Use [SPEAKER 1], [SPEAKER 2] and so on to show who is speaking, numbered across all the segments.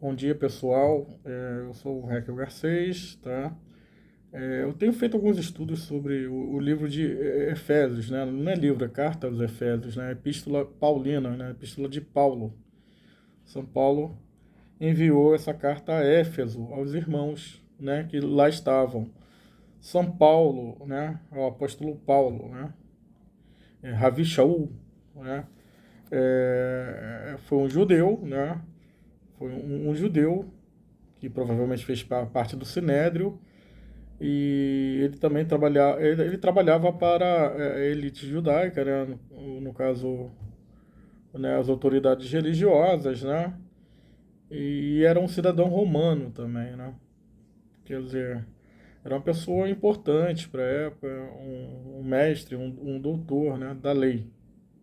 [SPEAKER 1] Bom dia, pessoal. Eu sou o Raquel Garcês, tá? Eu tenho feito alguns estudos sobre o livro de Efésios, né? Não é livro, é carta aos Efésios, né? Epístola Paulina, né? Epístola de Paulo. São Paulo enviou essa carta a Éfeso, aos irmãos, né? Que lá estavam. São Paulo, né? O apóstolo Paulo, né? Ravi Shaul, né? Foi um judeu, né? Foi um judeu que provavelmente fez parte do Sinédrio, e ele também ele trabalhava para a elite judaica, né? No caso, né, as autoridades religiosas, né? E era um cidadão romano também, né? Quer dizer, era uma pessoa importante para a época, um mestre, um doutor, né, da lei,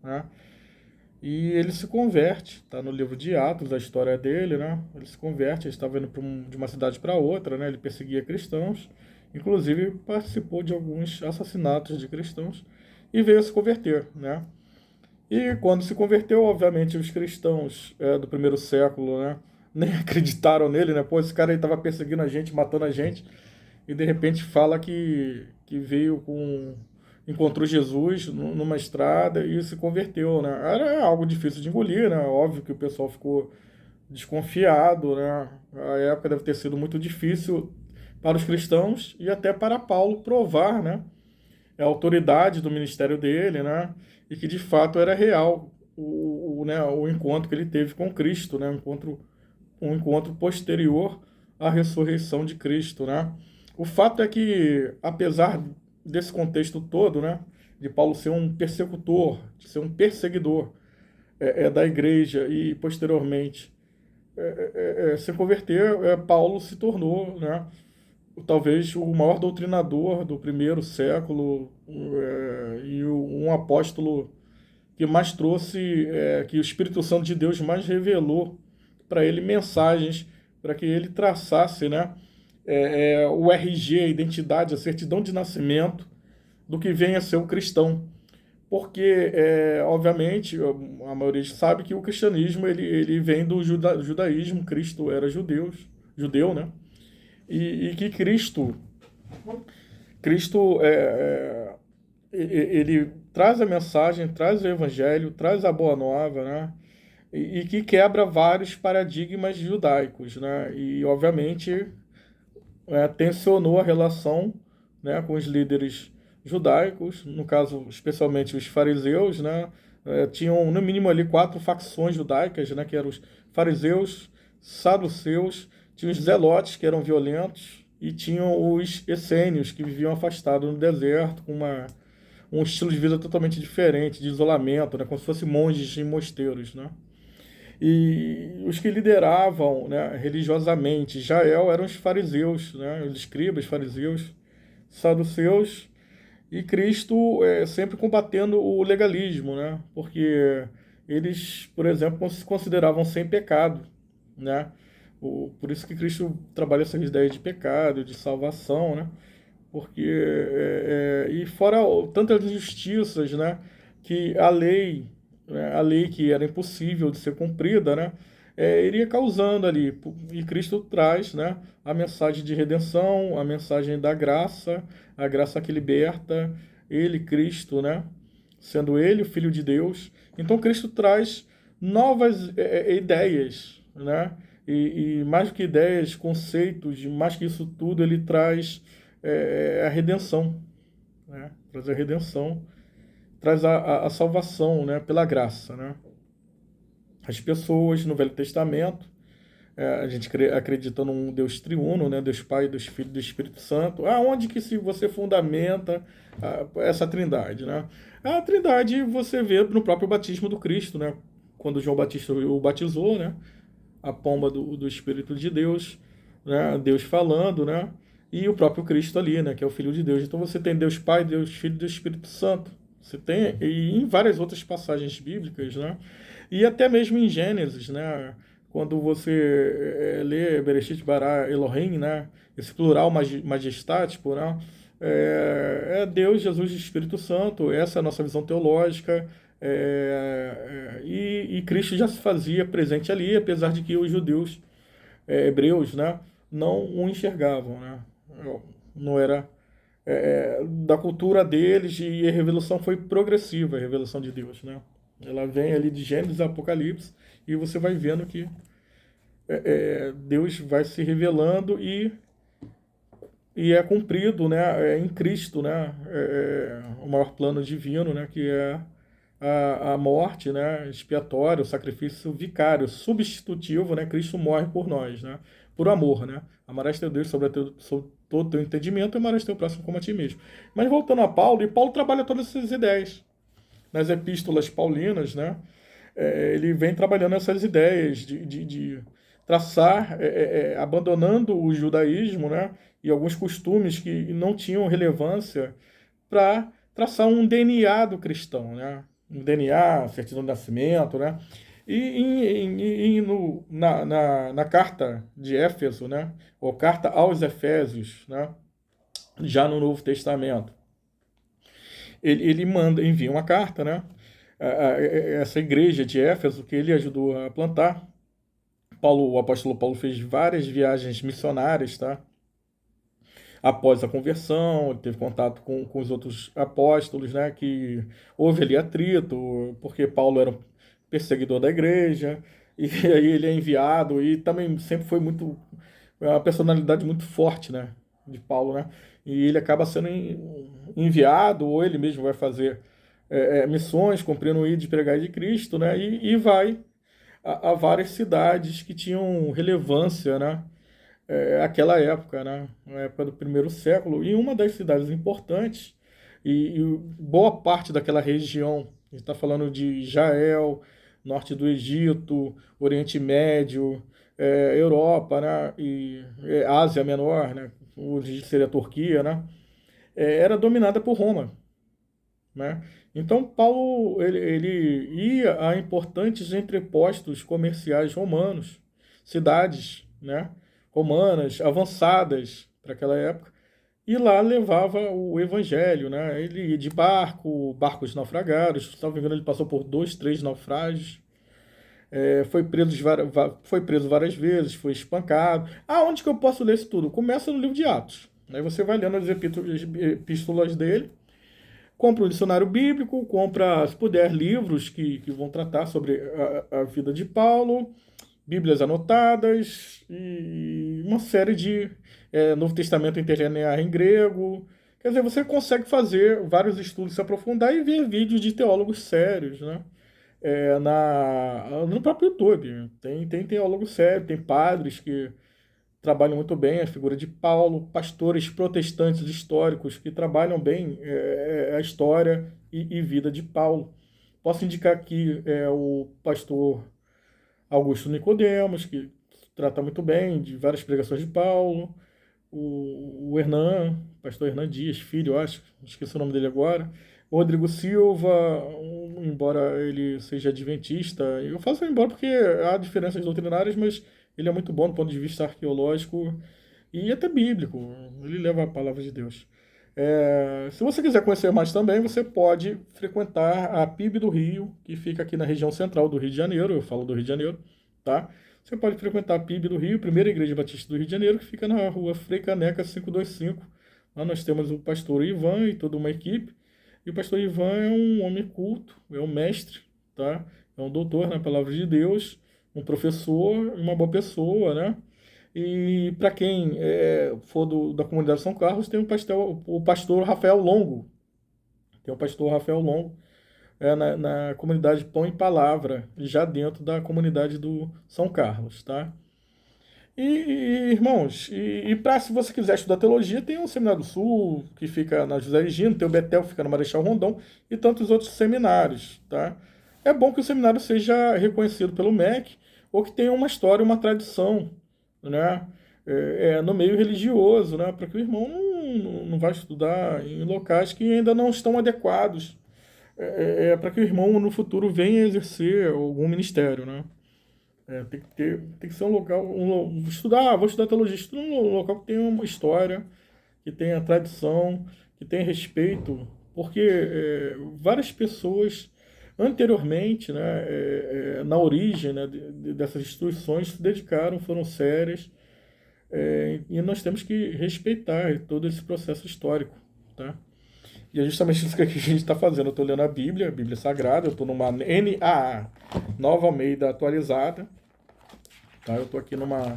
[SPEAKER 1] né? E ele se converte, tá no livro de Atos, a história dele, né? Ele se converte, ele estava indo de uma cidade para outra, né? Ele perseguia cristãos, inclusive participou de alguns assassinatos de cristãos e veio a se converter, né? E quando se converteu, obviamente, os cristãos do primeiro século, né? Nem acreditaram nele, né? Pô, esse cara aí estava perseguindo a gente, matando a gente, e de repente fala que veio com encontrou Jesus numa estrada e se converteu, né? Era algo difícil de engolir, né? Óbvio que o pessoal ficou desconfiado, né? A época deve ter sido muito difícil para os cristãos e até para Paulo provar, né, a autoridade do ministério dele, né? E que de fato era real né, o encontro que ele teve com Cristo, né? Um encontro posterior à ressurreição de Cristo, né? O fato é que, apesar desse contexto todo, né, de Paulo ser um persecutor, de ser um perseguidor da igreja e posteriormente se converter, Paulo se tornou, né, talvez o maior doutrinador do primeiro século e um apóstolo que mais trouxe, que o Espírito Santo de Deus mais revelou para ele mensagens, para que ele traçasse, né, o RG, a identidade, a certidão de nascimento do que vem a ser o cristão. Porque, obviamente, a maioria sabe que o cristianismo ele vem do judaísmo, Cristo era judeu, né? E que Cristo ele traz a mensagem, traz o evangelho, traz a boa nova, né? E que quebra vários paradigmas judaicos, né? E, obviamente, tensionou a relação, né, com os líderes judaicos, no caso, especialmente os fariseus, né? Tinham, no mínimo, ali 4 facções judaicas, né? Que eram os fariseus, saduceus, tinha os zelotes, que eram violentos, e tinham os essênios, que viviam afastados no deserto, com um estilo de vida totalmente diferente, de isolamento, né? Como se fossem monges em mosteiros, né? E os que lideravam, né, religiosamente Israel eram os fariseus, né, os escribas, fariseus, saduceus, e Cristo sempre combatendo o legalismo, né, porque eles, por exemplo, se consideravam sem pecado, né, por isso que Cristo trabalha essa ideia de pecado, de salvação, né, porque e fora tantas injustiças, né, que a lei que era impossível de ser cumprida, né, iria causando ali. E Cristo traz, né, a mensagem de redenção, a mensagem da graça, a graça que liberta, ele, Cristo, né, sendo ele o Filho de Deus. Então Cristo traz novas ideias, né, e mais do que ideias, conceitos, mais que isso tudo, ele traz a redenção, né, traz a redenção, traz a salvação, né, pela graça, né. As pessoas no Velho Testamento, a gente acredita num Deus triuno, né? Deus Pai, Deus Filho e Deus Espírito Santo. Aonde que se você fundamenta essa trindade, né? A trindade você vê no próprio batismo do Cristo, né? Quando João Batista o batizou, né? A pomba do Espírito de Deus, né? Deus falando, né? E o próprio Cristo ali, né? Que é o Filho de Deus. Então você tem Deus Pai, Deus Filho e Deus Espírito Santo. Você tem, e em várias outras passagens bíblicas, né? E até mesmo em Gênesis, né? Quando você lê Bereshit bara Elohim, né? Esse plural majestático, né? É Deus, Jesus e Espírito Santo. Essa é a nossa visão teológica. E Cristo já se fazia presente ali, apesar de que os judeus hebreus, né, não o enxergavam, né? Não era da cultura deles, e a revelação foi progressiva, a revelação de Deus, né? Ela vem ali de Gênesis a Apocalipse, e você vai vendo que Deus vai se revelando, e é cumprido, né, em Cristo, né, o maior plano divino, né, que é a morte, né, expiatória, o sacrifício vicário, substitutivo, né, Cristo morre por nós, né, por amor, né, amarás teu Deus sobre todo o teu entendimento, e amarás teu próximo como a ti mesmo. Mas voltando a Paulo, e Paulo trabalha todas essas ideias nas epístolas paulinas, né, ele vem trabalhando essas ideias de traçar, abandonando o judaísmo, né, e alguns costumes que não tinham relevância, para traçar um DNA do cristão, né, um DNA, certidão de nascimento, né, e na carta de Éfeso, né, ou carta aos Efésios, né, já no Novo Testamento, ele envia uma carta, né, essa igreja de Éfeso que ele ajudou a plantar. O apóstolo Paulo fez várias viagens missionárias, tá? Após a conversão, ele teve contato com os outros apóstolos, né? Que houve ali atrito, porque Paulo era um perseguidor da igreja, e aí ele é enviado, e também sempre foi uma personalidade muito forte, né? De Paulo, né? E ele acaba sendo enviado, ou ele mesmo vai fazer missões, cumprindo o ID de pregar de Cristo, né? E vai a várias cidades que tinham relevância, né? Aquela época, né? Na época do primeiro século, e uma das cidades importantes, e boa parte daquela região, a gente está falando de Israel, norte do Egito, Oriente Médio, Europa, né? E Ásia Menor, né? Hoje seria a Turquia, né? Era dominada por Roma, né? Então Paulo ele ia a importantes entrepostos comerciais romanos, cidades, né, romanas avançadas para aquela época, e lá levava o evangelho, né? Ele ia de barcos naufragados, se não me engano ele passou por dois, três naufrágios, foi preso várias vezes, foi espancado. Onde que eu posso ler isso tudo? Começa no livro de Atos. Aí você vai lendo as epístolas dele, compra um dicionário bíblico, compra, se puder, livros que vão tratar sobre a vida de Paulo, Bíblias anotadas e uma série de Novo Testamento interlinear em grego. Quer dizer, você consegue fazer vários estudos, se aprofundar e ver vídeos de teólogos sérios, né? No próprio YouTube. Tem teólogo sério, tem padres que trabalham muito bem a figura de Paulo, pastores protestantes históricos que trabalham bem a história e vida de Paulo. Posso indicar aqui o pastor Augusto Nicodemos, que trata muito bem de várias pregações de Paulo, o Hernan, pastor Hernan Dias, filho, eu acho, esqueci o nome dele agora, o Rodrigo Silva, embora ele seja adventista, eu faço embora porque há diferenças doutrinárias, mas ele é muito bom do ponto de vista arqueológico e até bíblico, ele leva a palavra de Deus. Se você quiser conhecer mais também, você pode frequentar a PIB do Rio, que fica aqui na região central do Rio de Janeiro, eu falo do Rio de Janeiro, tá? Você pode frequentar a PIB do Rio, Primeira Igreja Batista do Rio de Janeiro, que fica na rua Frei Caneca 525. Lá nós temos o pastor Ivan e toda uma equipe. E o pastor Ivan é um homem culto, é um mestre, tá? É um doutor na palavra de Deus, um professor, uma boa pessoa, né? E para quem for da comunidade São Carlos, tem o pastor Rafael Longo. Tem o pastor Rafael Longo na comunidade Pão e Palavra, já dentro da comunidade do São Carlos, tá? Irmãos, se você quiser estudar teologia, tem o Seminário do Sul, que fica na José Regino, tem o Betel, que fica no Marechal Rondon, e tantos outros seminários, tá? É bom que o seminário seja reconhecido pelo MEC, ou que tenha uma história, uma tradição, né? No meio religioso, né? Para que o irmão não vá estudar em locais que ainda não estão adequados, para que o irmão no futuro venha exercer algum ministério, né? Tem que ser um local. Vou estudar teologia, estuda um local que tenha uma história, que tenha tradição, que tenha respeito, porque várias pessoas anteriormente, né, na origem, né, dessas instituições, se dedicaram, foram sérias, e nós temos que respeitar todo esse processo histórico, tá? E é justamente isso que a gente está fazendo. Eu estou lendo a Bíblia Sagrada, eu estou numa NAA, Nova Almeida Atualizada, tá? Eu estou aqui numa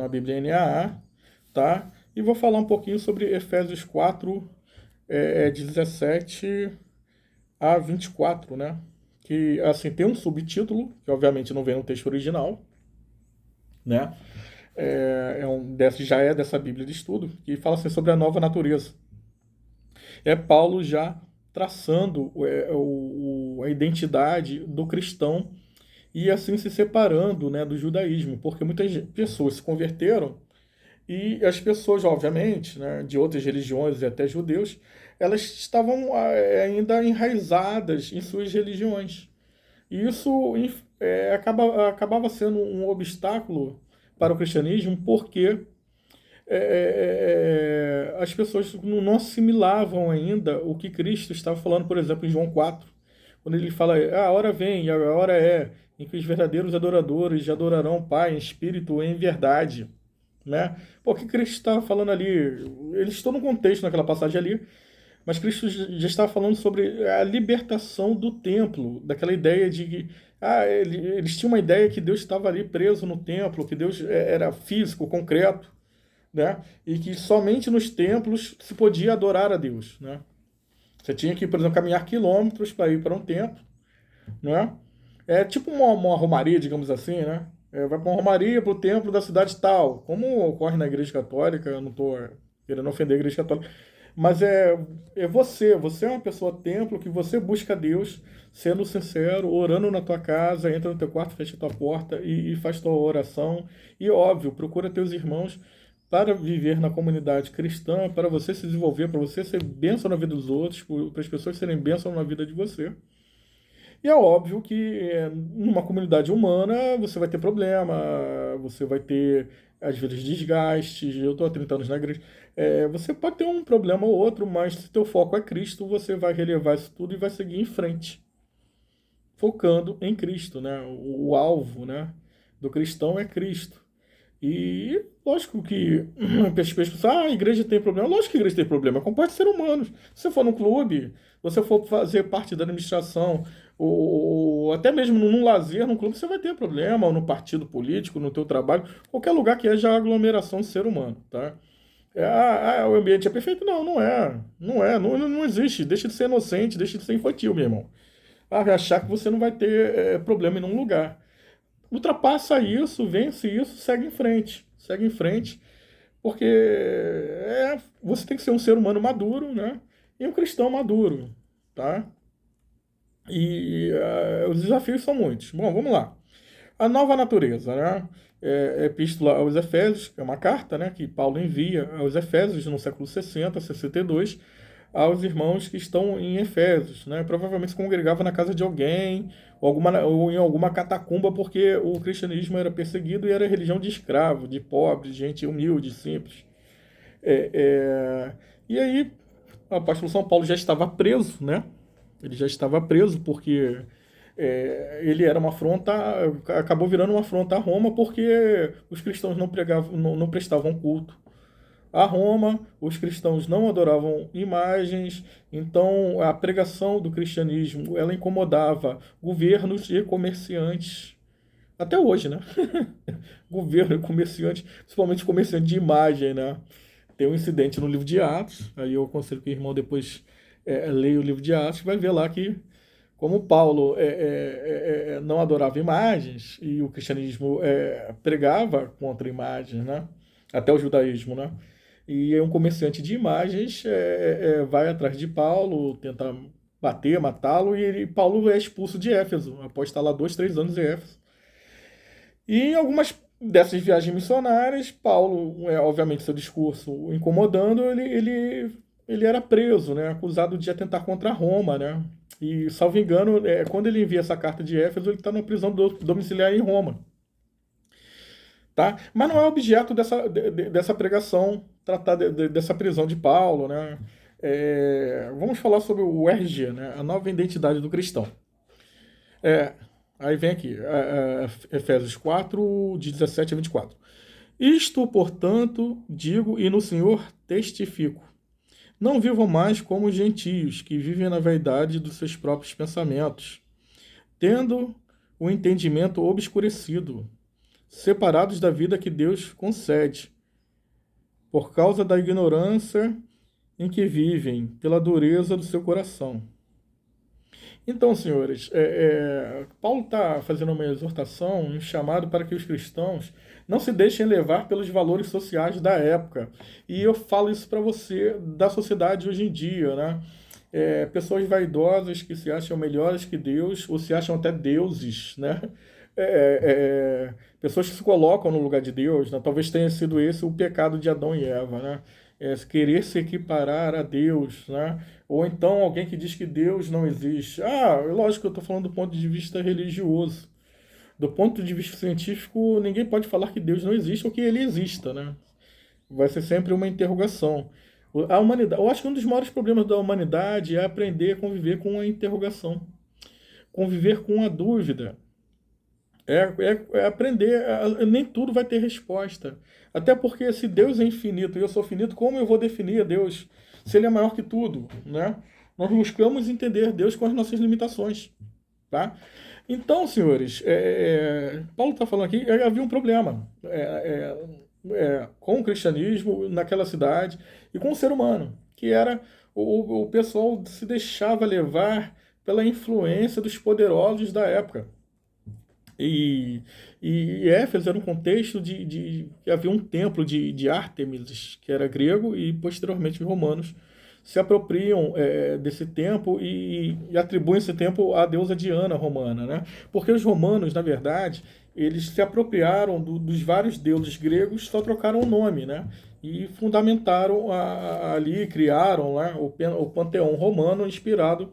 [SPEAKER 1] Bíblia NAA, tá? E vou falar um pouquinho sobre Efésios 4, 17 a 24, né? Que, assim, tem um subtítulo, que obviamente não vem no texto original, né? Já é dessa Bíblia de estudo, que fala assim, sobre a nova natureza. É Paulo já traçando a identidade do cristão e assim se separando, né, do judaísmo, porque muitas pessoas se converteram e as pessoas, obviamente, né, de outras religiões e até judeus, elas estavam ainda enraizadas em suas religiões. E isso acabava sendo um obstáculo para o cristianismo, porque as pessoas não assimilavam ainda o que Cristo estava falando, por exemplo, em João 4, quando ele fala: a hora vem, a hora em que os verdadeiros adoradores adorarão o Pai em espírito e em verdade. Né? Pô, o que Cristo estava falando ali? Eles estão no contexto naquela passagem ali, mas Cristo já estava falando sobre a libertação do templo, daquela ideia de que eles tinham uma ideia que Deus estava ali preso no templo, que Deus era físico, concreto, né? E que somente nos templos se podia adorar a Deus, né? Você tinha que, por exemplo, caminhar quilômetros para ir para um templo, né? É tipo uma romaria, digamos assim, né? Vai para uma romaria, para o templo da cidade tal, como ocorre na Igreja Católica. Eu não estou querendo ofender a Igreja Católica, mas você é uma pessoa templo, que você busca Deus, sendo sincero, orando na tua casa, entra no teu quarto, fecha a tua porta e faz tua oração. E óbvio, procura teus irmãos para viver na comunidade cristã, para você se desenvolver, para você ser bênção na vida dos outros, para as pessoas serem bênção na vida de você. E é óbvio que numa comunidade humana você vai ter problema, você vai ter, às vezes, desgastes. Eu estou há 30 anos na igreja. Você pode ter um problema ou outro, mas se teu foco é Cristo, você vai relevar isso tudo e vai seguir em frente, focando em Cristo, né? O alvo, né, do cristão é Cristo. E lógico que as pessoas pensam, a igreja tem problema. Lógico que a igreja tem problema, é composta de seres humanos. Se você for num clube, se você for fazer parte da administração, ou até mesmo num lazer, num clube, você vai ter problema, ou no partido político, no teu trabalho, qualquer lugar que haja aglomeração de ser humano, tá? O ambiente é perfeito? Não, não é. Não existe. Deixa de ser inocente, deixa de ser infantil, meu irmão. Achar que você não vai ter problema em nenhum lugar. Ultrapassa isso, vence isso, segue em frente. Segue em frente, porque você tem que ser um ser humano maduro, né? E um cristão maduro, tá? E os desafios são muitos. Bom, vamos lá. A nova natureza, né? Epístola aos Efésios, que é uma carta, né, que Paulo envia aos Efésios no século 60, 62, aos irmãos que estão em Efésios, né? Provavelmente se congregava na casa de alguém, ou em alguma catacumba, porque o cristianismo era perseguido e era religião de escravo, de pobre, de gente humilde, simples. É, é, e aí, o apóstolo São Paulo já estava preso, né? Ele já estava preso porque ele era uma afronta, acabou virando uma afronta a Roma, porque os cristãos não pregavam, não prestavam culto a Roma, os cristãos não adoravam imagens, então a pregação do cristianismo ela incomodava governos e comerciantes. Até hoje, né? Governo e comerciante, principalmente comerciante de imagem, né? Tem um incidente no livro de Atos, aí eu aconselho que o irmão depois leia o livro de Atos, vai ver lá que, como Paulo não adorava imagens e o cristianismo pregava contra imagens, né? Até o judaísmo, né? E um comerciante de imagens vai atrás de Paulo, tenta bater, matá-lo, e Paulo é expulso de Éfeso, após estar lá 2, 3 anos em Éfeso. E em algumas dessas viagens missionárias, Paulo, obviamente, seu discurso o incomodando, ele era preso, né, acusado de atentar contra Roma, né? E, salvo engano, quando ele envia essa carta de Éfeso, ele está na prisão domiciliar em Roma. Tá? Mas não é objeto dessa pregação, tratar dessa prisão de Paulo, né? Vamos falar sobre o RG, né? A nova identidade do cristão. É, aí vem aqui, Efésios 4, de 17 a 24. Isto, portanto, digo e no Senhor testifico. Não vivam mais como os gentios, que vivem na vaidade dos seus próprios pensamentos, tendo o entendimento obscurecido, separados da vida que Deus concede, por causa da ignorância em que vivem, pela dureza do seu coração. Então, senhores, Paulo está fazendo uma exortação, um chamado para que os cristãos não se deixem levar pelos valores sociais da época. E eu falo isso para você da sociedade hoje em dia, né? Pessoas vaidosas que se acham melhores que Deus, ou se acham até deuses, né? Pessoas que se colocam no lugar de Deus, né? Talvez tenha sido esse o pecado de Adão e Eva, né? Querer se equiparar a Deus, né? Ou então alguém que diz que Deus não existe. Lógico que eu estou falando do ponto de vista religioso. Do ponto de vista científico, ninguém pode falar que Deus não existe ou que ele exista, né? Vai ser sempre uma interrogação. A humanidade, eu acho que um dos maiores problemas da humanidade é aprender a conviver com a interrogação, conviver com a dúvida. É aprender, nem tudo vai ter resposta. Até porque se Deus é infinito e eu sou finito, como eu vou definir Deus se ele é maior que tudo, né? Nós buscamos entender Deus com as nossas limitações, tá? Então, senhores, Paulo está falando aqui, havia um problema com o cristianismo naquela cidade e com o ser humano, que era o pessoal se deixava levar pela influência dos poderosos da época. E Éfeso era um contexto que havia um templo de Ártemis, que era grego, e posteriormente os romanos se apropriam desse templo e atribuem esse templo à deusa Diana romana, né? Porque os romanos, na verdade, eles se apropriaram dos vários deuses gregos, só trocaram o nome, né? E fundamentaram ali, criaram lá o panteão romano inspirado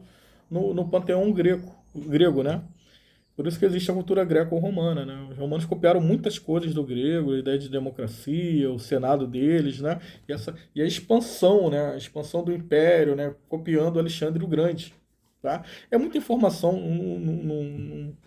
[SPEAKER 1] no panteão grego, né? Por isso que existe a cultura greco-romana, né? Os romanos copiaram muitas coisas do grego, a ideia de democracia, o senado deles, né? E a expansão, né? A expansão do império, né? Copiando Alexandre o Grande, tá? É muita informação,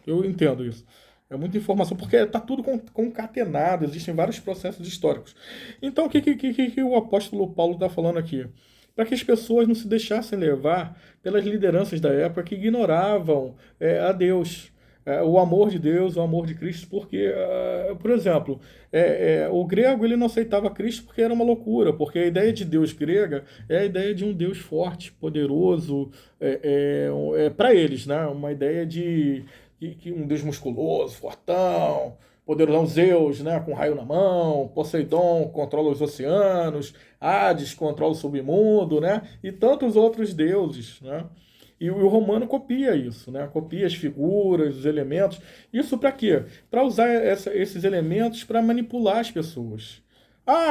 [SPEAKER 1] eu entendo isso. É muita informação, porque está tudo concatenado, existem vários processos históricos. Então, o que o apóstolo Paulo está falando aqui? Para que as pessoas não se deixassem levar pelas lideranças da época que ignoravam a Deus, o amor de Deus, o amor de Cristo, porque, por exemplo, o grego ele não aceitava Cristo porque era uma loucura, porque a ideia de Deus grega é a ideia de um Deus forte, poderoso, para eles, né? Uma ideia de que um Deus musculoso, fortão, poderosão Zeus, né? Com raio na mão, Poseidon controla os oceanos, Hades controla o submundo, né? E tantos outros deuses, né? E o romano copia isso, né? Copia as figuras, os elementos. Isso para quê? Para usar esses elementos para manipular as pessoas.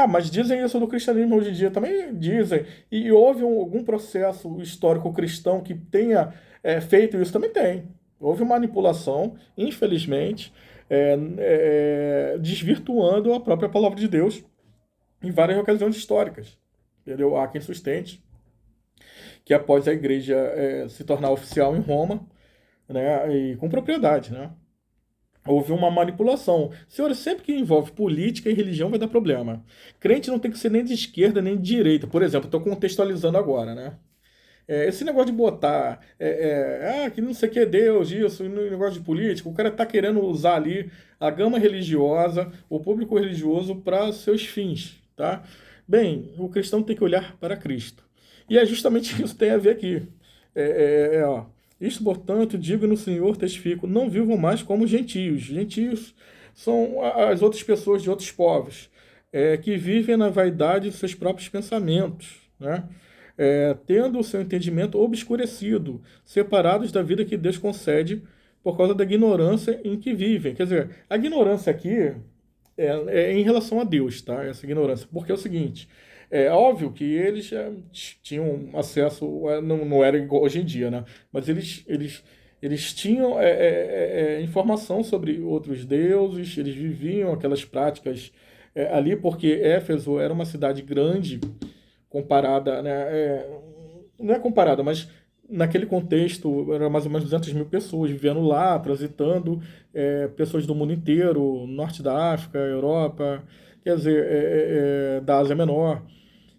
[SPEAKER 1] Mas dizem isso do cristianismo hoje em dia, também dizem. E houve algum processo histórico cristão que tenha feito isso? Também tem. Houve manipulação, infelizmente, desvirtuando a própria palavra de Deus em várias ocasiões históricas. Entendeu? Há quem sustente que após a igreja se tornar oficial em Roma, né, e com propriedade, né, houve uma manipulação. Senhores, sempre que envolve política e religião vai dar problema. Crente não tem que ser nem de esquerda nem de direita. Por exemplo, estou contextualizando agora, né? Esse negócio de botar que não sei o que é Deus, isso, negócio de política, o cara está querendo usar ali a gama religiosa, o público religioso para seus fins, tá? Bem, o cristão tem que olhar para Cristo. E é justamente isso que tem a ver aqui. Ó. Isto, portanto, digo no Senhor, testifico, não vivam mais como gentios. Gentios são as outras pessoas de outros povos, que vivem na vaidade de seus próprios pensamentos, né? Tendo o seu entendimento obscurecido, separados da vida que Deus concede por causa da ignorância em que vivem. Quer dizer, a ignorância aqui é em relação a Deus, tá? Essa ignorância. Porque é o seguinte, é óbvio que eles tinham acesso, não era igual hoje em dia, né? Mas eles tinham informação sobre outros deuses, eles viviam aquelas práticas ali, porque Éfeso era uma cidade grande, comparada, né? Não é comparada, mas naquele contexto, era mais ou menos 200 mil pessoas vivendo lá, transitando, pessoas do mundo inteiro, norte da África, Europa, quer dizer, da Ásia Menor.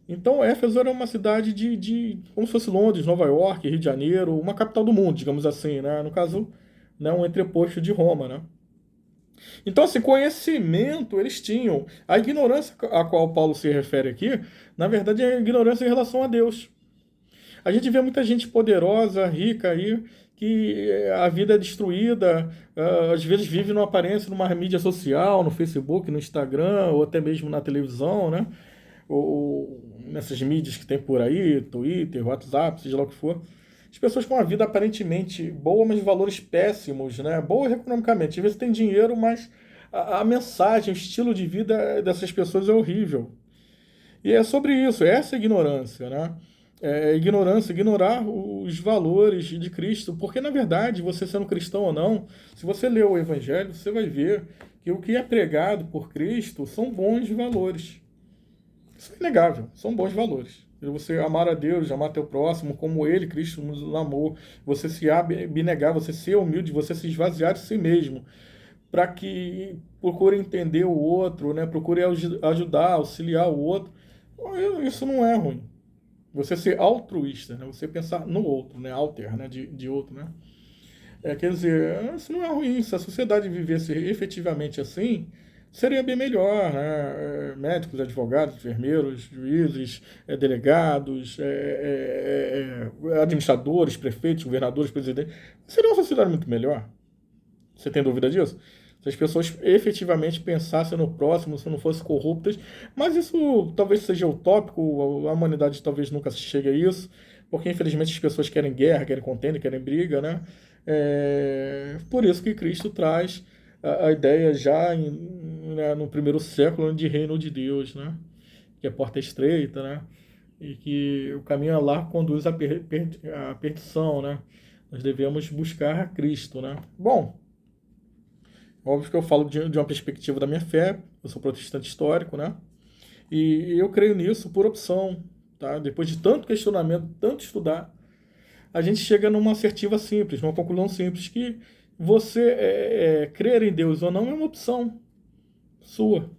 [SPEAKER 1] Então, Éfeso era uma cidade como se fosse Londres, Nova York, Rio de Janeiro, uma capital do mundo, digamos assim, né? No caso, né, um entreposto de Roma, né? Então, assim, conhecimento eles tinham. A ignorância a qual Paulo se refere aqui, na verdade, é a ignorância em relação a Deus. A gente vê muita gente poderosa, rica aí, que a vida é destruída, às vezes vive numa aparência numa mídia social, no Facebook, no Instagram, ou até mesmo na televisão, né? Ou nessas mídias que tem por aí, Twitter, WhatsApp, seja lá o que for. As pessoas com uma vida aparentemente boa, mas de valores péssimos, né? Boa economicamente. Às vezes tem dinheiro, mas a mensagem, o estilo de vida dessas pessoas é horrível. E é sobre isso, essa é a ignorância, né? Ignorância, ignorar os valores de Cristo, porque na verdade, você sendo cristão ou não, se você ler o Evangelho, você vai ver que o que é pregado por Cristo são bons valores. Isso é inegável, são bons valores. Você amar a Deus, amar teu próximo, como Ele, Cristo, nos amou. Você se abnegar, você ser humilde, você se esvaziar de si mesmo, para que procure entender o outro, né? Procure ajudar, auxiliar o outro. Isso não é ruim. Você ser altruísta, né? Você pensar no outro, né? Alter, né? De outro, né? Quer dizer, isso não é ruim. Se a sociedade vivesse efetivamente assim, seria bem melhor, né? Médicos, advogados, enfermeiros, juízes, delegados, administradores, prefeitos, governadores, presidentes. Seria uma sociedade muito melhor. Você tem dúvida disso? Se as pessoas efetivamente pensassem no próximo, se não fossem corruptas, mas isso talvez seja utópico, a humanidade talvez nunca chegue a isso, porque infelizmente as pessoas querem guerra, querem contenda, querem briga, né? Por isso que Cristo traz a ideia já né, no primeiro século de reino de Deus, né? Que a porta é estreita, né? E que o caminho lá conduz à perdição, né? Nós devemos buscar a Cristo, né? Bom, óbvio que eu falo de uma perspectiva da minha fé, eu sou protestante histórico, né? E eu creio nisso por opção, tá? Depois de tanto questionamento, tanto estudar, a gente chega numa assertiva simples, numa conclusão simples, que você crer em Deus ou não é uma opção sua.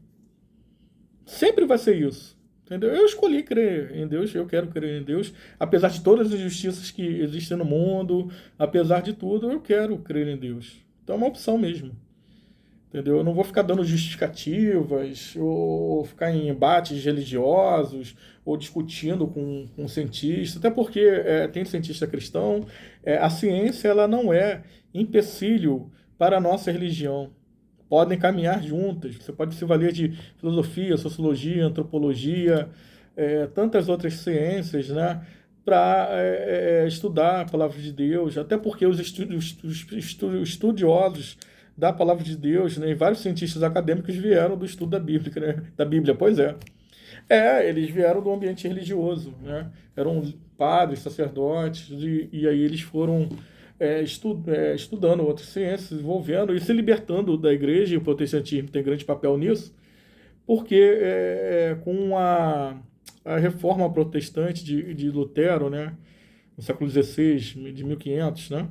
[SPEAKER 1] Sempre vai ser isso. Entendeu? Eu escolhi crer em Deus, eu quero crer em Deus, apesar de todas as injustiças que existem no mundo, apesar de tudo, eu quero crer em Deus. Então é uma opção mesmo. Entendeu? Eu não vou ficar dando justificativas, ou ficar em embates religiosos, ou discutindo com cientistas, até porque tem cientista cristão, a ciência ela não é empecilho para a nossa religião. Podem caminhar juntas, você pode se valer de filosofia, sociologia, antropologia, tantas outras ciências, né? Para estudar a palavra de Deus, até porque os estudiosos da palavra de Deus, né? E vários cientistas acadêmicos vieram do estudo da Bíblia, né? Da Bíblia, pois é. Eles vieram do ambiente religioso, né? Eram padres, sacerdotes, e aí eles foram estudando outras ciências, desenvolvendo e se libertando da igreja, e o protestantismo tem grande papel nisso, porque com a reforma protestante de Lutero, né? No século XVI, de 1500, né?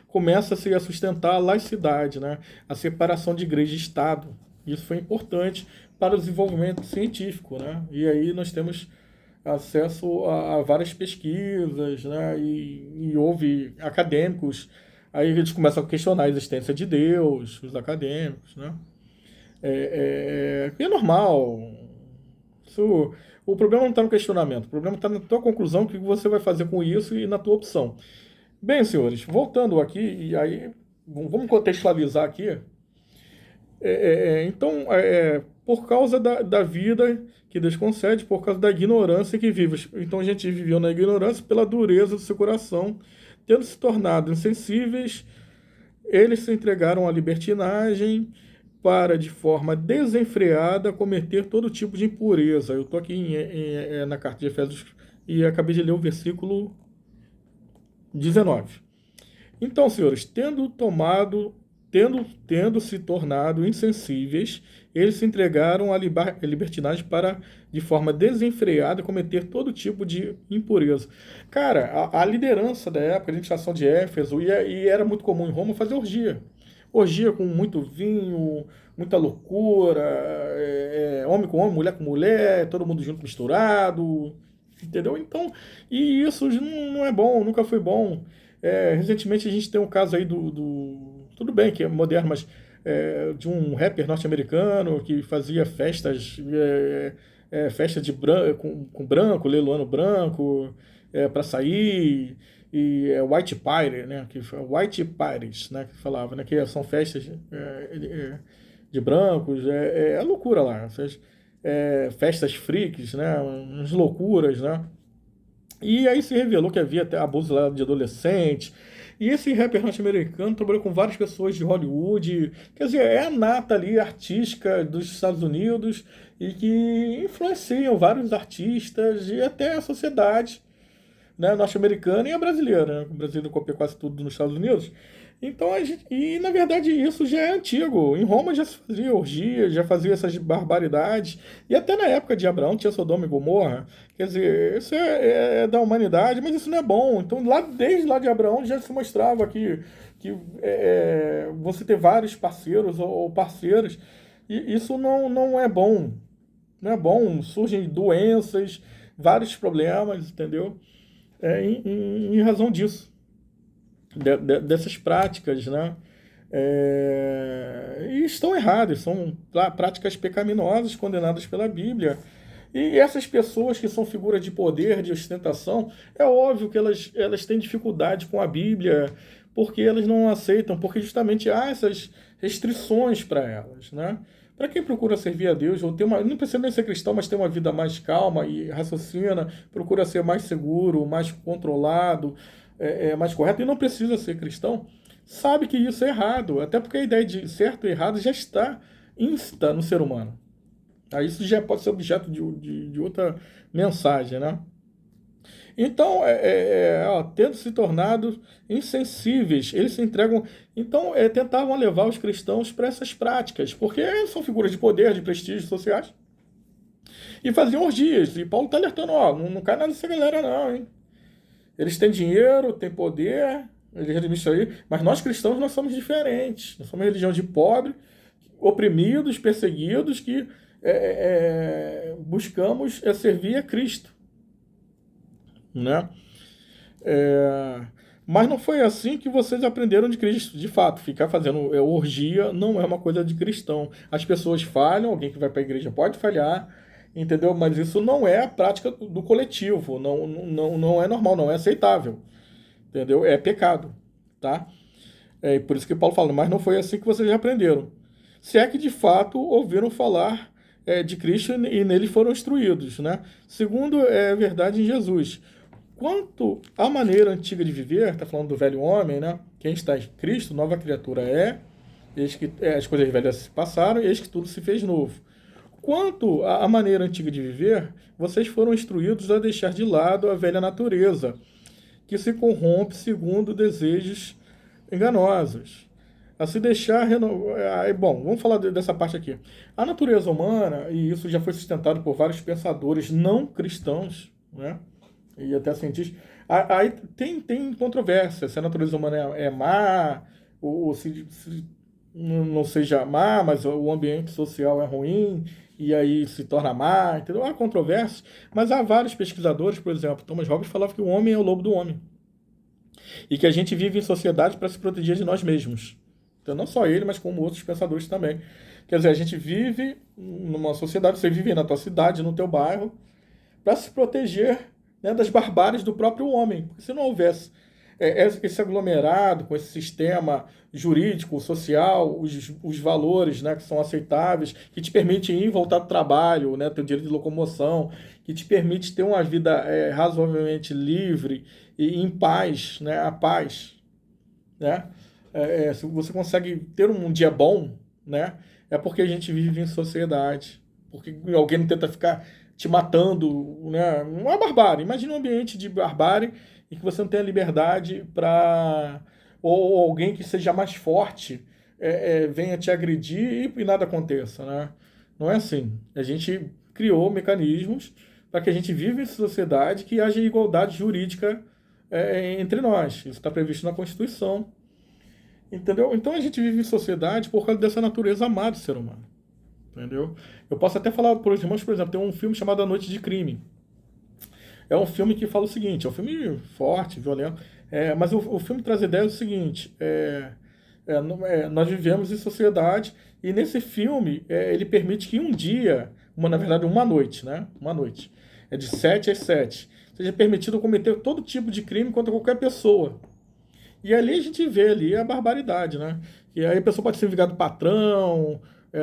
[SPEAKER 1] Começa-se a sustentar a laicidade, né? A separação de igreja e Estado. Isso foi importante para o desenvolvimento científico, né? E aí nós temos acesso a várias pesquisas, né? E houve acadêmicos, aí eles começam a questionar a existência de Deus, os acadêmicos, né? É normal. O problema não está no questionamento, o problema está na tua conclusão, o que você vai fazer com isso e na tua opção. Bem, senhores, voltando aqui, e aí vamos contextualizar aqui. Então, por causa da vida que Deus concede, por causa da ignorância que vive. Então, a gente viveu na ignorância pela dureza do seu coração, tendo se tornado insensíveis, eles se entregaram à libertinagem para, de forma desenfreada, cometer todo tipo de impureza. Eu estou aqui na carta de Efésios e acabei de ler o versículo 19. Então, senhores, tendo tomado tendo se tornado insensíveis, eles se entregaram à libertinagem para, de forma desenfreada, cometer todo tipo de impureza. Cara, a liderança da época, a administração de Éfeso, e era muito comum em Roma fazer orgia. Orgia com muito vinho, muita loucura, homem com homem, mulher com mulher, todo mundo junto misturado, entendeu? Então, e isso não é bom, nunca foi bom. Recentemente a gente tem um caso aí tudo bem que é moderno, mas de um rapper norte-americano que fazia festa de branco, com branco, leiloando branco, para sair, e white party, né, white parties, né, que falava, né, que são festas de brancos, loucura lá, essas festas freaks, né, umas loucuras, né. E aí se revelou que havia até abuso lá de adolescente. E esse rapper norte-americano trabalhou com várias pessoas de Hollywood. Quer dizer, é a nata ali artística dos Estados Unidos e que influenciam vários artistas e até a sociedade, né, norte-americana e a brasileira, né? O Brasil copia quase tudo nos Estados Unidos. Então, na verdade isso já é antigo. Em Roma já se fazia orgia, já fazia essas barbaridades. E até na época de Abraão tinha Sodoma e Gomorra. Quer dizer, isso é da humanidade, mas isso não é bom. Então, desde lá de Abraão já se mostrava que você ter vários parceiros ou parceiras, e isso não é bom. Não é bom. Surgem doenças, vários problemas, entendeu? Em razão disso, dessas práticas, né? E estão erradas, são práticas pecaminosas condenadas pela Bíblia. E essas pessoas que são figuras de poder, de ostentação, é óbvio que elas têm dificuldade com a Bíblia, porque elas não aceitam, porque justamente há essas restrições para elas, né? Para quem procura servir a Deus, ou não precisa nem ser cristão, mas ter uma vida mais calma e raciocina, procura ser mais seguro, mais controlado, mais correto, e não precisa ser cristão, sabe que isso é errado, até porque a ideia de certo e errado já está insta no ser humano. Aí isso já pode ser objeto de outra mensagem, né? Então, tendo se tornado insensíveis, eles se entregam. Então, tentavam levar os cristãos para essas práticas, porque são figuras de poder, de prestígio sociais, e faziam orgias. E Paulo está alertando: ó, não cai nada dessa galera, não, hein? Eles têm dinheiro, têm poder, eles administram aí, mas nós cristãos nós somos diferentes. Nós somos uma religião de pobre, oprimidos, perseguidos, que buscamos servir a Cristo, né? Mas não foi assim que vocês aprenderam de Cristo. De fato, ficar fazendo orgia não é uma coisa de cristão. As pessoas falham, alguém que vai para a igreja pode falhar, entendeu? Mas isso não é a prática do coletivo, não é normal, não é aceitável, entendeu? É pecado, tá? Por isso que Paulo fala, mas não foi assim que vocês aprenderam. Se é que de fato ouviram falar de Cristo e nele foram instruídos, né? Segundo é verdade em Jesus. Quanto à maneira antiga de viver, está falando do velho homem, né? Quem está em Cristo, nova criatura eis que as coisas velhas se passaram, eis que tudo se fez novo. Quanto à maneira antiga de viver, vocês foram instruídos a deixar de lado a velha natureza, que se corrompe segundo desejos enganosos. A se deixar renovar. Bom, vamos falar dessa parte aqui. A natureza humana, e isso já foi sustentado por vários pensadores não cristãos, né? E até cientistas. Aí tem controvérsia se a natureza humana é má, ou se não seja má, mas o ambiente social é ruim, e aí se torna má, entendeu? Há controvérsias, mas há vários pesquisadores, por exemplo, Thomas Hobbes falava que o homem é o lobo do homem. E que a gente vive em sociedade para se proteger de nós mesmos. Então, não só ele, mas como outros pensadores também. Quer dizer, a gente vive numa sociedade, você vive na tua cidade, no teu bairro, para se proteger, né, das barbáries do próprio homem. Porque se não houvesse esse aglomerado com esse sistema jurídico, social, os valores, né, que são aceitáveis, que te permitem ir e voltar do trabalho, né, ter o direito de locomoção, que te permite ter uma vida razoavelmente livre e em paz, né, a paz, né? Se você consegue ter um dia bom, né, é porque a gente vive em sociedade, porque alguém não tenta ficar te matando, né? Uma barbárie. Imagina um ambiente de barbárie em que você não tem a liberdade para... Ou alguém que seja mais forte, venha te agredir e nada aconteça, né? Não é assim. A gente criou mecanismos para que a gente viva em sociedade que haja igualdade jurídica entre nós. Isso está previsto na Constituição. Entendeu? Então a gente vive em sociedade por causa dessa natureza má do ser humano. Entendeu? Eu posso até falar para os irmãos, por exemplo, tem um filme chamado A Noite de Crime. É um filme que fala o seguinte, é um filme forte, violento, mas o filme traz a ideia do seguinte, nós vivemos em sociedade e nesse filme ele permite que um dia, na verdade uma noite, né? Uma noite, de 7 às 7, seja permitido cometer todo tipo de crime contra qualquer pessoa. E ali a gente vê ali a barbaridade, né? E aí a pessoa pode ser vingar do patrão,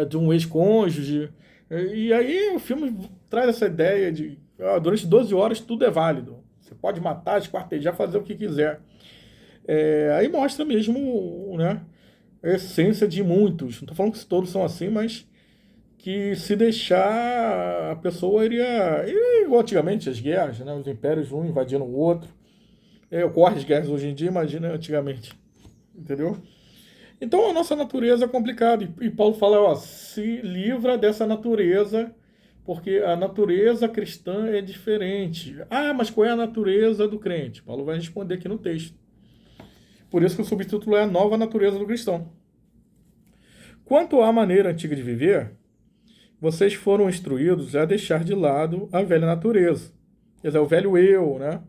[SPEAKER 1] de um ex-cônjuge. E aí o filme traz essa ideia de durante 12 horas tudo é válido. Você pode matar, esquartejar, fazer o que quiser. Aí mostra mesmo, né, a essência de muitos. Não estou falando que todos são assim, mas que se deixar a pessoa iria igual antigamente, as guerras, né? Os impérios um invadindo o outro. Ocorre as guerras hoje em dia, imagina antigamente. Entendeu? Então a nossa natureza é complicada. E Paulo fala, ó, se livra dessa natureza, porque a natureza cristã é diferente. Ah, mas qual é a natureza do crente? Paulo vai responder aqui no texto. Por isso que o subtítulo é a nova natureza do cristão. Quanto à maneira antiga de viver, vocês foram instruídos a deixar de lado a velha natureza. Quer dizer, o velho eu, né?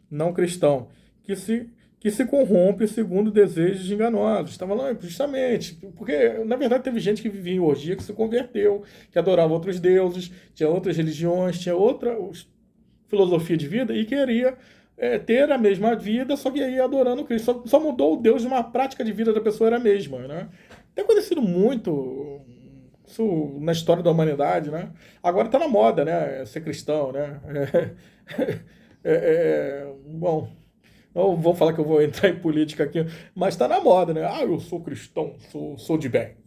[SPEAKER 1] Não cristão, que se corrompe segundo desejos enganosos. Está falando justamente, porque na verdade teve gente que vivia em orgia que se converteu, que adorava outros deuses, tinha outras religiões, tinha outra filosofia de vida e queria ter a mesma vida, só que ia adorando Cristo. Só mudou o Deus, uma prática de vida da pessoa era a mesma, né? Tem acontecido muito isso na história da humanidade, né? Agora está na moda, né? Ser cristão, né? Bom, não vou falar que eu vou entrar em política aqui, mas está na moda, né? Ah, eu sou cristão, sou de bem.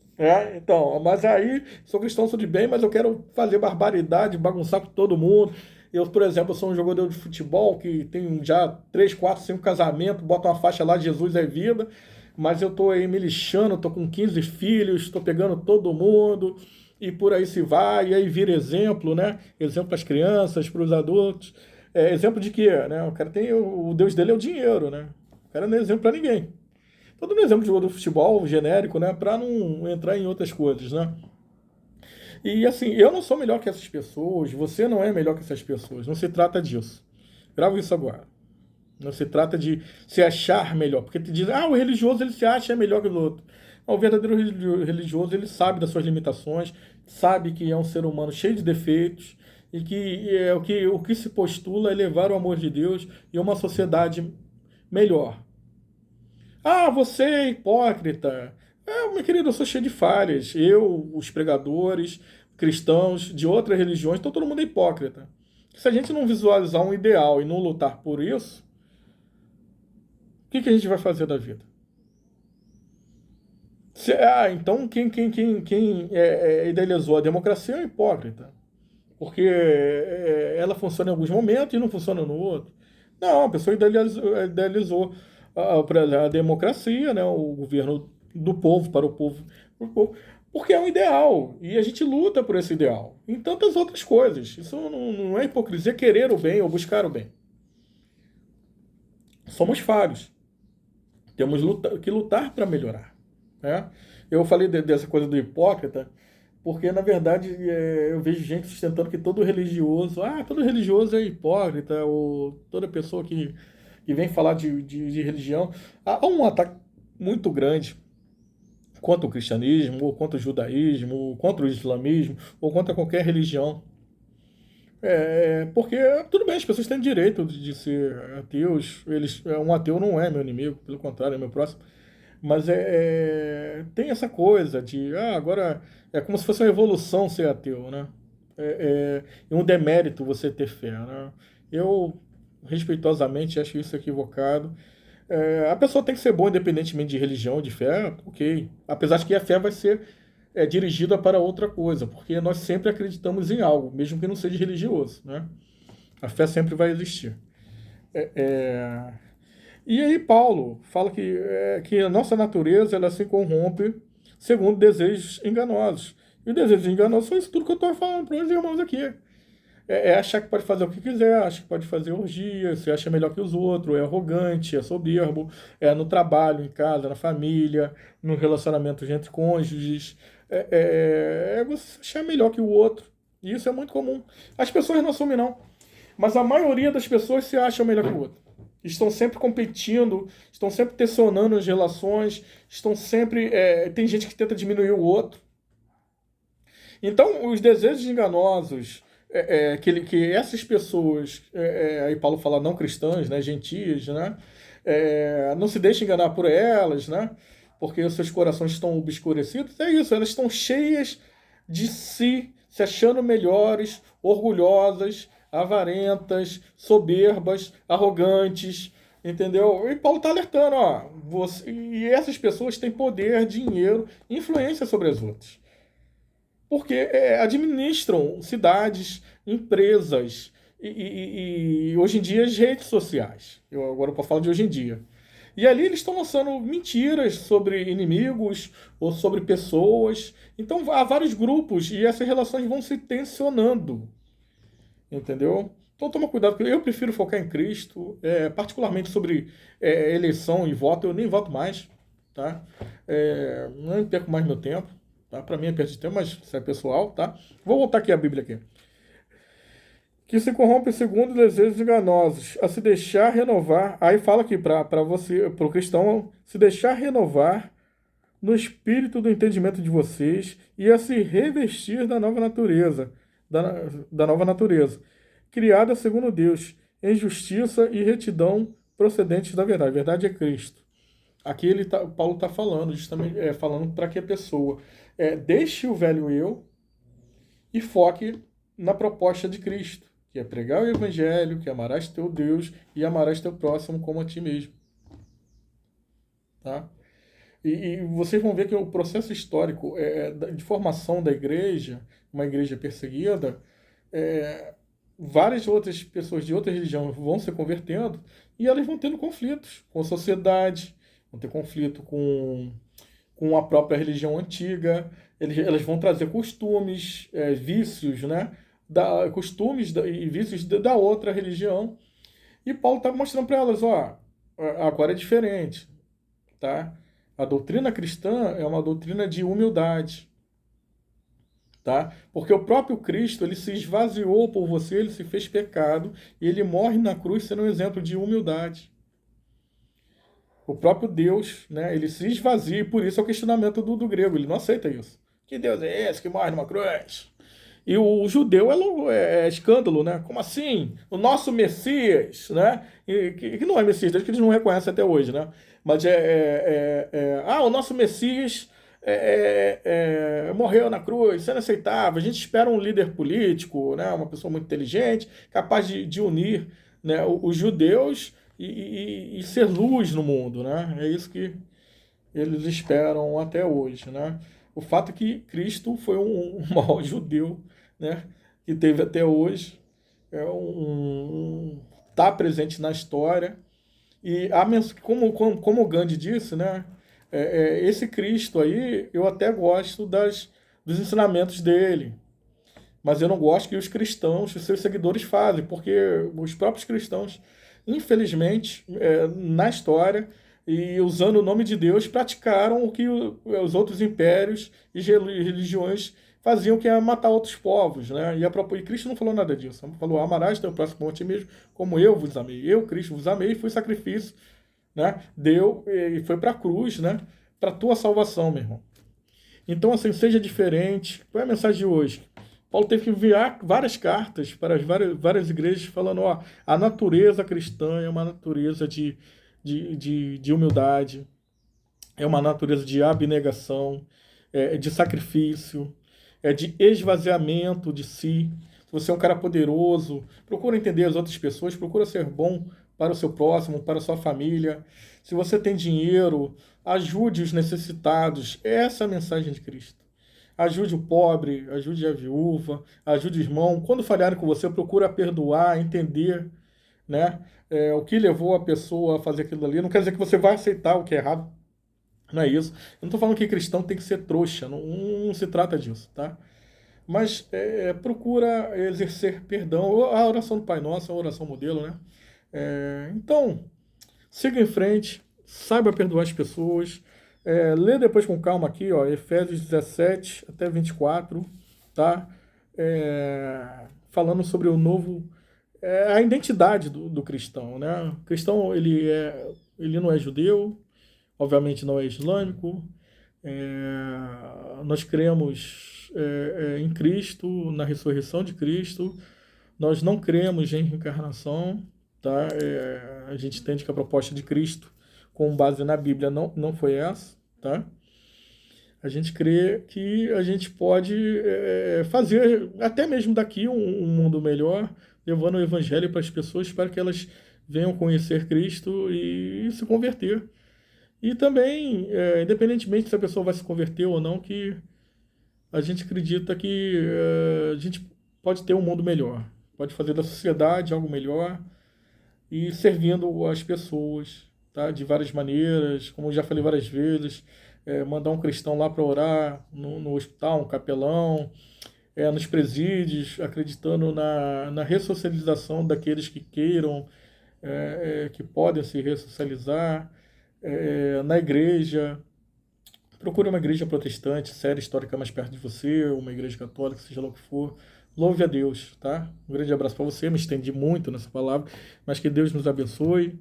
[SPEAKER 1] Então, mas aí, sou cristão, sou de bem, mas eu quero fazer barbaridade, bagunçar com todo mundo. Eu, por exemplo, sou um jogador de futebol que tem já 3, 4, 5 casamentos, bota uma faixa lá, Jesus é vida, mas eu tô aí me lixando, tô com 15 filhos, tô pegando todo mundo, e por aí se vai, e aí vira exemplo, né? Exemplo para as crianças, para os adultos. Exemplo de quê? Né? O cara tem. O Deus dele é o dinheiro, né? O cara não é exemplo para ninguém. Tô dando exemplo de jogador de futebol genérico, né? Para não entrar em outras coisas, né? E assim, eu não sou melhor que essas pessoas, você não é melhor que essas pessoas. Não se trata disso. Grava isso agora. Não se trata de se achar melhor. Porque te dizem, o religioso ele se acha melhor que o outro. Não, o verdadeiro religioso ele sabe das suas limitações, sabe que é um ser humano cheio de defeitos e que o que se postula é levar o amor de Deus e uma sociedade melhor. Ah, você é hipócrita. Meu querido, eu sou cheio de falhas. Eu, os pregadores, cristãos de outras religiões, então todo mundo é hipócrita. Se a gente não visualizar um ideal e não lutar por isso, o que a gente vai fazer da vida? Então quem idealizou a democracia é um hipócrita. Porque ela funciona em alguns momentos e não funciona no outro. Não, a pessoa idealizou a democracia, né, o governo do povo, para o povo, porque é um ideal. E a gente luta por esse ideal. Em tantas outras coisas. Isso não é hipocrisia querer o bem ou buscar o bem. Somos falhos. Temos que lutar para melhorar. Né? Eu falei dessa coisa do hipócrita, porque na verdade eu vejo gente sustentando que todo religioso é hipócrita, ou toda pessoa que vem falar de religião. Há um ataque muito grande contra o cristianismo, ou contra o judaísmo, ou contra o islamismo, ou contra qualquer religião. Porque, tudo bem, as pessoas têm direito de ser ateus. Um ateu não é meu inimigo, pelo contrário, é meu próximo. Mas tem essa coisa de, agora é como se fosse uma evolução ser ateu, né? E um demérito você ter fé, né? Eu, respeitosamente, acho isso equivocado. A pessoa tem que ser boa independentemente de religião, de fé, ok. Apesar de que a fé vai ser dirigida para outra coisa, porque nós sempre acreditamos em algo, mesmo que não seja religioso, né? A fé sempre vai existir. E aí Paulo fala que a nossa natureza ela se corrompe segundo desejos enganosos. E os desejos enganosos são isso tudo que eu estou falando para os irmãos aqui. É achar que pode fazer o que quiser, acha que pode fazer orgia, se acha melhor que os outros, é arrogante, é soberbo, é no trabalho, em casa, na família, no relacionamento entre cônjuges. É você se achar melhor que o outro. E isso é muito comum. As pessoas não assumem, não. Mas a maioria das pessoas se acham melhor que o outro. Estão sempre competindo, estão sempre tensionando as relações, estão sempre. Tem gente que tenta diminuir o outro. Então, os desejos enganosos que essas pessoas, aí Paulo fala não cristãs, né, gentias, né, não se deixem enganar por elas, né, porque os seus corações estão obscurecidos, é isso, elas estão cheias de si, se achando melhores, orgulhosas, avarentas, soberbas, arrogantes, entendeu? E Paulo está alertando, ó, e essas pessoas têm poder, dinheiro, influência sobre as outras porque administram cidades, empresas e hoje em dia as redes sociais. Agora eu posso falar de hoje em dia. E ali eles estão lançando mentiras sobre inimigos ou sobre pessoas. Então há vários grupos e essas relações vão se tensionando. Entendeu? Então toma cuidado, porque eu prefiro focar em Cristo, particularmente sobre eleição e voto, eu nem voto mais, tá? Não perco mais meu tempo. Tá? Para mim é perda de tempo, mas isso é pessoal, tá? Vou voltar aqui a Bíblia aqui. Que se corrompe segundo desejos enganosos, a se deixar renovar. Aí fala aqui para você, para o cristão, se deixar renovar no espírito do entendimento de vocês e a se revestir da nova natureza, da nova natureza, criada segundo Deus, em justiça e retidão procedentes da verdade. A verdade é Cristo. Aqui Paulo está falando, justamente falando para que a pessoa deixe o velho eu e foque na proposta de Cristo, que é pregar o evangelho, que amarás teu Deus e amarás teu próximo como a ti mesmo. Tá? E vocês vão ver que o processo histórico de formação da igreja, uma igreja perseguida, várias outras pessoas de outra religião vão se convertendo e elas vão tendo conflitos com a sociedade, vão ter conflito com a própria religião antiga, elas vão trazer costumes, vícios, né? Costumes e vícios da outra religião. E Paulo está mostrando para elas, ó, agora é diferente, tá? A doutrina cristã é uma doutrina de humildade, tá? Porque o próprio Cristo, ele se esvaziou por você, ele se fez pecado e ele morre na cruz sendo um exemplo de humildade. O próprio Deus, né, ele se esvazia, e por isso é o questionamento do grego, ele não aceita isso. Que Deus é esse que morre numa cruz? E o judeu é escândalo, né? Como assim? O nosso Messias, né? Que não é Messias, desde que eles não reconhecem até hoje, né? Mas o nosso Messias morreu na cruz, isso é inaceitável. A gente espera um líder político, né? Uma pessoa muito inteligente, capaz de unir, né, os judeus e ser luz no mundo, né? É isso que eles esperam até hoje, né? O fato é que Cristo foi um maior judeu, né? Que teve até hoje, tá presente na história e como o Gandhi disse, né? Esse Cristo aí, eu até gosto dos ensinamentos dele, mas eu não gosto que os cristãos, os seus seguidores fazem, porque os próprios cristãos, infelizmente, na história, e usando o nome de Deus, praticaram o que os outros impérios e religiões faziam, que é matar outros povos, né? E Cristo não falou nada disso. Ele falou, amarás teu próximo como a ti mesmo, como eu vos amei. Eu, Cristo, vos amei e fui sacrifício, né? Deu e foi para a cruz, né? Para tua salvação, meu irmão. Então, assim, seja diferente. Qual é a mensagem de hoje? Paulo teve que enviar várias cartas para as várias igrejas falando, ó, a natureza cristã é uma natureza de humildade, é uma natureza de abnegação, de sacrifício, de esvaziamento de si. Se você é um cara poderoso, procura entender as outras pessoas, procura ser bom para o seu próximo, para a sua família. Se você tem dinheiro, ajude os necessitados. Essa é a mensagem de Cristo. Ajude o pobre, ajude a viúva, ajude o irmão. Quando falharem com você, procura perdoar, entender, né? O que levou a pessoa a fazer aquilo ali. Não quer dizer que você vai aceitar o que é errado. Não é isso. Eu não estou falando que cristão tem que ser trouxa, não, não se trata disso, tá? Mas procura exercer perdão. A oração do Pai Nosso é uma oração modelo, né? Então, siga em frente, saiba perdoar as pessoas. Lê depois com calma aqui, ó, Efésios 17 até 24, tá? Falando sobre o novo, a identidade do cristão, né? O cristão, ele não é judeu, obviamente não é islâmico. Nós cremos em Cristo, na ressurreição de Cristo. Nós não cremos em reencarnação, tá? A gente entende que a proposta de Cristo, com base na Bíblia, não foi essa, tá? A gente crê que a gente pode fazer, até mesmo daqui, um mundo melhor, levando o Evangelho para as pessoas, para que elas venham conhecer Cristo e se converter. E também, independentemente se a pessoa vai se converter ou não, que a gente acredita que a gente pode ter um mundo melhor, pode fazer da sociedade algo melhor e servindo as pessoas, tá? De várias maneiras, como eu já falei várias vezes, mandar um cristão lá para orar no hospital, um capelão, nos presídios, acreditando na ressocialização daqueles que queiram, que podem se ressocializar, na igreja. Procure uma igreja protestante, séria, histórica mais perto de você, uma igreja católica, seja lá o que for. Louve a Deus, tá? Um grande abraço para você, me estendi muito nessa palavra, mas que Deus nos abençoe,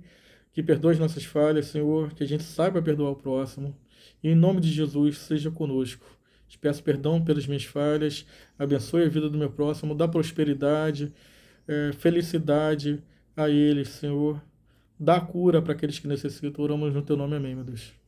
[SPEAKER 1] que perdoe as nossas falhas, Senhor, que a gente saiba perdoar o próximo. E em nome de Jesus, seja conosco. Te peço perdão pelas minhas falhas, abençoe a vida do meu próximo, dá prosperidade, felicidade a eles, Senhor. Dá cura para aqueles que necessitam. Oramos no teu nome, amém, meu Deus.